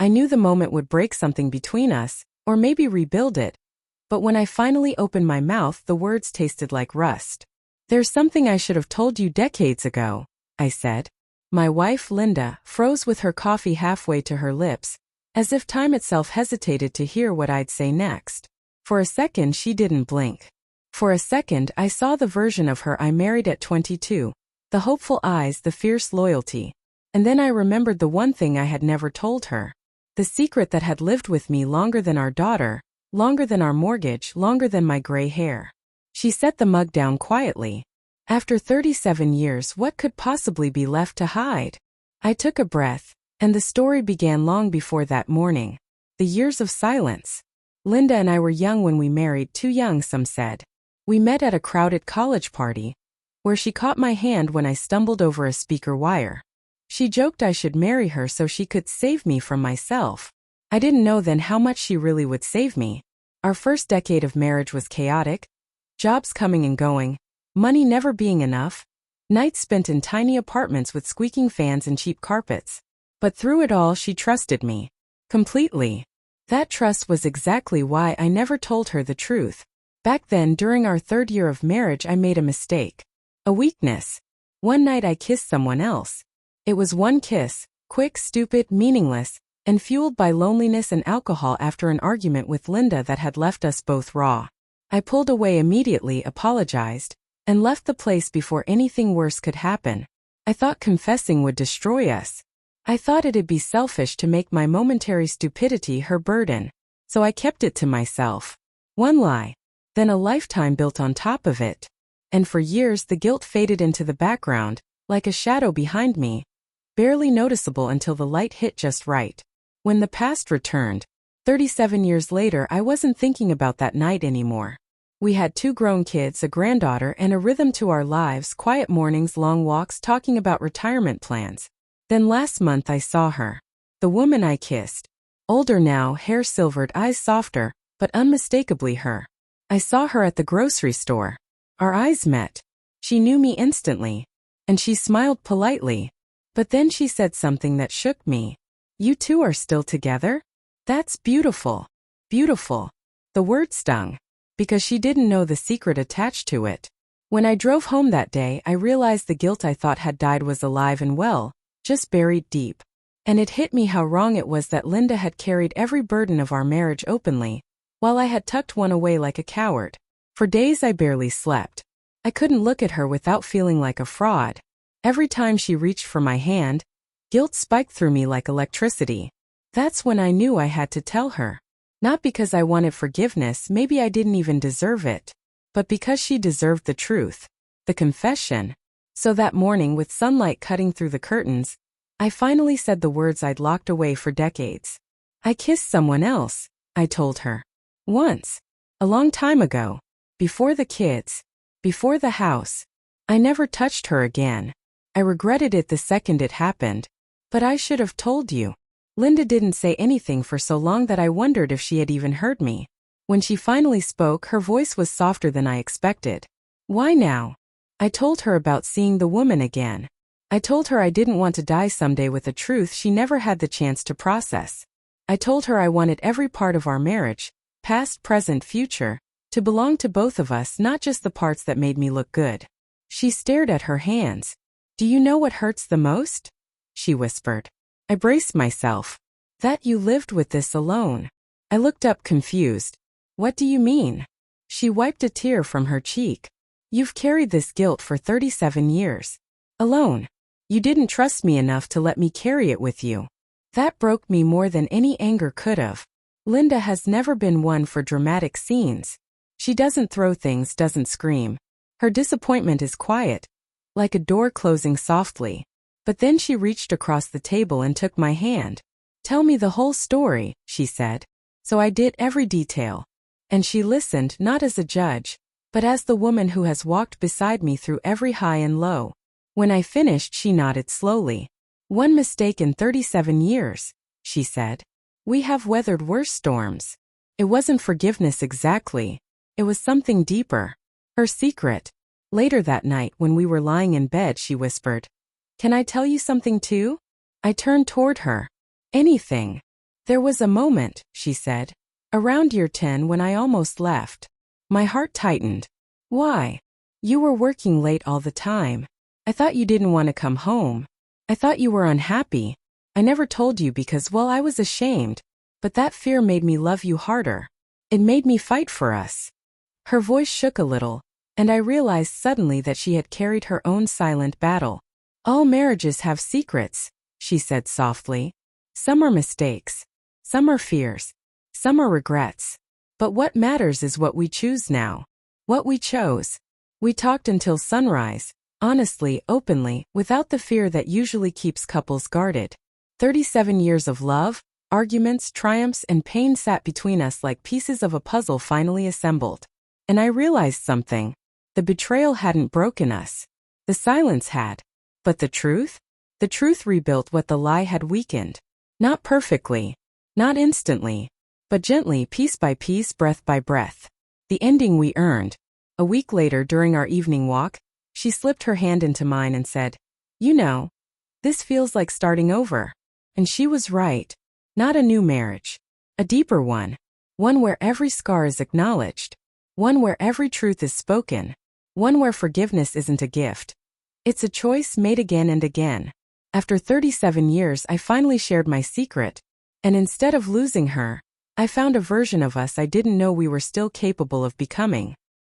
I knew the moment would break something between us, or maybe rebuild it. But when I finally opened my mouth, the words tasted like rust. "There's something I should have told you decades ago," I said. My wife, Linda, froze with her coffee halfway to her lips, as if time itself hesitated to hear what I'd say next. For a second, she didn't blink. For a second, I saw the version of her I married at 22, the hopeful eyes, the fierce loyalty. And then I remembered the one thing I had never told her. The secret that had lived with me longer than our daughter, longer than our mortgage, longer than my gray hair. She set the mug down quietly. After 37 years, what could possibly be left to hide? I took a breath, and the story began long before that morning. The years of silence. Linda and I were young when we married, too young, some said. We met at a crowded college party, where she caught my hand when I stumbled over a speaker wire. She joked I should marry her so she could save me from myself. I didn't know then how much she really would save me. Our first decade of marriage was chaotic. Jobs coming and going, money never being enough, nights spent in tiny apartments with squeaking fans and cheap carpets. But through it all, she trusted me. Completely. That trust was exactly why I never told her the truth. Back then, during our third year of marriage, I made a mistake. A weakness. One night I kissed someone else. It was one kiss, quick, stupid, meaningless, and fueled by loneliness and alcohol after an argument with Linda that had left us both raw. I pulled away immediately, apologized, and left the place before anything worse could happen. I thought confessing would destroy us. I thought it'd be selfish to make my momentary stupidity her burden, so I kept it to myself. One lie, then a lifetime built on top of it. And for years the guilt faded into the background, like a shadow behind me, barely noticeable until the light hit just right. When the past returned, 37 years later, I wasn't thinking about that night anymore. We had 2 grown kids, a granddaughter, and a rhythm to our lives, quiet mornings, long walks, talking about retirement plans. Then last month I saw her. The woman I kissed. Older now, hair silvered, eyes softer, but unmistakably her. I saw her at the grocery store. Our eyes met. She knew me instantly. And she smiled politely. But then she said something that shook me. "You two are still together? That's beautiful." Beautiful. The word stung, because she didn't know the secret attached to it. When I drove home that day, I realized the guilt I thought had died was alive and well, just buried deep. And it hit me how wrong it was that Linda had carried every burden of our marriage openly, while I had tucked one away like a coward. For days I barely slept. I couldn't look at her without feeling like a fraud. Every time she reached for my hand, guilt spiked through me like electricity. That's when I knew I had to tell her. Not because I wanted forgiveness, maybe I didn't even deserve it, but because she deserved the truth, the confession. So that morning, with sunlight cutting through the curtains, I finally said the words I'd locked away for decades. "I kissed someone else," I told her. "Once. A long time ago. Before the kids. Before the house. I never touched her again. I regretted it the second it happened. But I should have told you." Linda didn't say anything for so long that I wondered if she had even heard me. When she finally spoke, her voice was softer than I expected. "Why now?" I told her about seeing the woman again. I told her I didn't want to die someday with a truth she never had the chance to process. I told her I wanted every part of our marriage, past, present, future, to belong to both of us, not just the parts that made me look good. She stared at her hands. "Do you know what hurts the most?" she whispered. I braced myself. "That you lived with this alone." I looked up confused. "What do you mean?" She wiped a tear from her cheek. "You've carried this guilt for 37 years. Alone. You didn't trust me enough to let me carry it with you. That broke me more than any anger could have." Linda has never been one for dramatic scenes. She doesn't throw things, doesn't scream. Her disappointment is quiet, like a door closing softly. But then she reached across the table and took my hand. "Tell me the whole story," she said. So I did, every detail. And she listened, not as a judge, but as the woman who has walked beside me through every high and low. When I finished, she nodded slowly. "One mistake in 37 years, she said. "We have weathered worse storms." It wasn't forgiveness exactly. It was something deeper. Her secret. Later that night, when we were lying in bed, she whispered, "Can I tell you something too?" I turned toward her. "Anything." There was a moment, she said, around year 10 when I almost left. My heart tightened. Why? You were working late all the time. I thought you didn't want to come home. I thought you were unhappy. I never told you because, well, I was ashamed. But that fear made me love you harder. It made me fight for us. Her voice shook a little, and I realized suddenly that she had carried her own silent battle. All marriages have secrets, she said softly. Some are mistakes. Some are fears. Some are regrets. But what matters is what we choose now. What we chose. We talked until sunrise, honestly, openly, without the fear that usually keeps couples guarded. 37 years of love, arguments, triumphs, and pain sat between us like pieces of a puzzle finally assembled. And I realized something. The betrayal hadn't broken us. The silence had. But the truth? The truth rebuilt what the lie had weakened. Not perfectly. Not instantly. But gently, piece by piece, breath by breath. The ending we earned. A week later, during our evening walk, she slipped her hand into mine and said, "You know, this feels like starting over." And she was right. Not a new marriage. A deeper one. One where every scar is acknowledged. One where every truth is spoken. One where forgiveness isn't a gift. It's a choice made again and again. After 37 years, I finally shared my secret. And instead of losing her, I found a version of us I didn't know we were still capable of becoming.